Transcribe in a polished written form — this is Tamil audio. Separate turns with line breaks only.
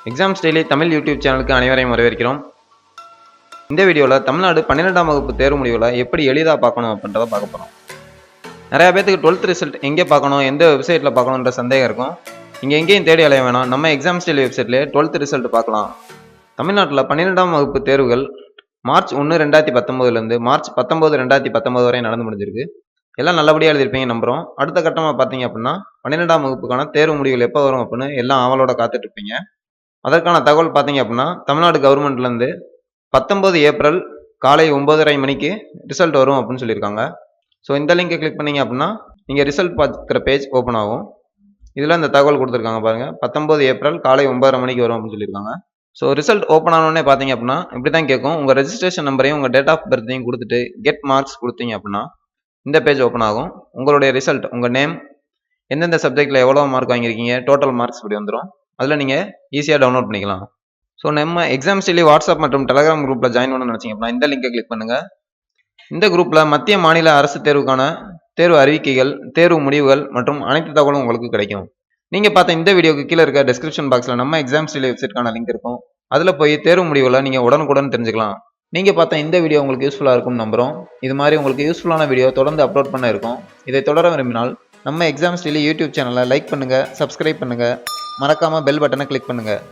எக்ஸாம்ஸ் டெய்லி தமிழ் யூடியூப் சேனலுக்கு அனைவரையும் வரவேற்கிறோம். இந்த வீடியோவில் தமிழ்நாடு 12ஆம் வகுப்பு தேர்வு முடிவுகளை எப்படி எளிதாக பார்க்கணும் அப்படின்றத பார்க்க போகிறோம். நிறையா பேத்துக்கு 12th ரிசல்ட் எங்கே பார்க்கணும், எந்த வெப்சைட்டில் பார்க்கணுன்ற சந்தேகம் இருக்கும். இங்கே எங்கேயும் தேடி அலைய வேணாம், நம்ம எக்ஸாம்ஸ் டெய்லி வெப்சைட்லேயே 12th ரிசல்ட் பார்க்கலாம். தமிழ்நாட்டில் 12ஆம் வகுப்பு தேர்வுகள் மார்ச் 1, 2019 மார்ச் 19, 2019 வரை நடந்து முடிஞ்சிருக்கு. எல்லாம் நல்லபடியாக எழுதிருப்பீங்க நம்புகிறோம். அடுத்த கட்டமாக பார்த்தீங்க அப்படின்னா 12ஆம் வகுப்புக்கான தேர்வு முடிவுகள் எப்போ வரும் அப்படின்னு எல்லாம் ஆவலோட காத்துட்டு இருப்பீங்க. அதற்கான தகவல் பார்த்தீங்க அப்படின்னா தமிழ்நாடு கவர்மெண்ட்லேருந்து 19 ஏப்ரல் காலை 9:30 மணிக்கு ரிசல்ட் வரும் அப்படின்னு சொல்லியிருக்காங்க. ஸோ இந்த லிங்கை கிளிக் பண்ணிங்க அப்படின்னா நீங்கள் ரிசல்ட் பார்க்குற பேஜ் ஓப்பன் ஆகும். இதில் இந்த தகவல் கொடுத்துருக்காங்க பாருங்கள், 19 ஏப்ரல் காலை 9:30 மணிக்கு வரும் அப்படின்னு சொல்லியிருக்காங்க. ஸோ ரிசல்ட் ஓப்பன் ஆனோடனே பார்த்தீங்க அப்படின்னா இப்படி தான் கேட்கும். உங்கள் ரெஜிஸ்ட்ரேஷன் நம்பரையும் உங்கள் டேட் ஆஃப் பர்த்தையும் கொடுத்துட்டு கெட் மார்க்ஸ் கொடுத்தீங்க அப்படின்னா இந்த பேஜ் ஓப்பன் ஆகும். உங்களுடைய ரிசல்ட், உங்கள் நேம், எந்தெந்த சப்ஜெக்டில் எவ்வளோ மார்க் வாங்கியிருக்கீங்க, டோட்டல் மார்க்ஸ் இப்படி வந்துடும். அதில் நீங்கள் ஈஸியாக டவுன்லோட் பண்ணிக்கலாம். ஸோ நம்ம எக்ஸாம்ஸ் டெய்லி வாட்ஸ்அப் மற்றும் டெலகிராம் குரூப்பில் ஜாயின் பண்ணணும்னு நினச்சிங்க அப்படின்னா இந்த லிங்கை கிளிக் பண்ணுங்கள். இந்த குரூப்பில் மத்திய மாநில அரசு தேர்வுக்கான தேர்வு அறிவிக்கைகள், தேர்வு முடிவுகள் மற்றும் அனைத்து தகவலும் உங்களுக்கு கிடைக்கும். நீங்கள் பார்த்த இந்த வீடியோக்கு கீழே இருக்க டிஸ்கிரிப்ஷன் பாக்ஸில் நம்ம எக்ஸாம்ஸ் டெய்லி வெப்சைட்கான லிங்க் இருக்கும். அதில் போய் தேர்வு முடிவுகளை நீங்கள் உடனுக்குடன் தெரிஞ்சுக்கலாம். நீங்கள் பார்த்த இந்த வீடியோ உங்களுக்கு யூஸ்ஃபுல்லாக இருக்கும் நம்புகிறோம். இது மாதிரி உங்களுக்கு யூஸ்ஃபுல்லான வீடியோ தொடர்ந்து அப்லோட் பண்ண இருக்கும். இதை தொடர விரும்பினால் நம்ம எக்ஸாம்ஸ் டெய்லி யூடியூப் சேனலை லைக் பண்ணுங்கள், சப்ஸ்கிரைப் பண்ணுங்கள், மறக்காமல் பெல் பட்டனை கிளிக் பண்ணுங்கள்.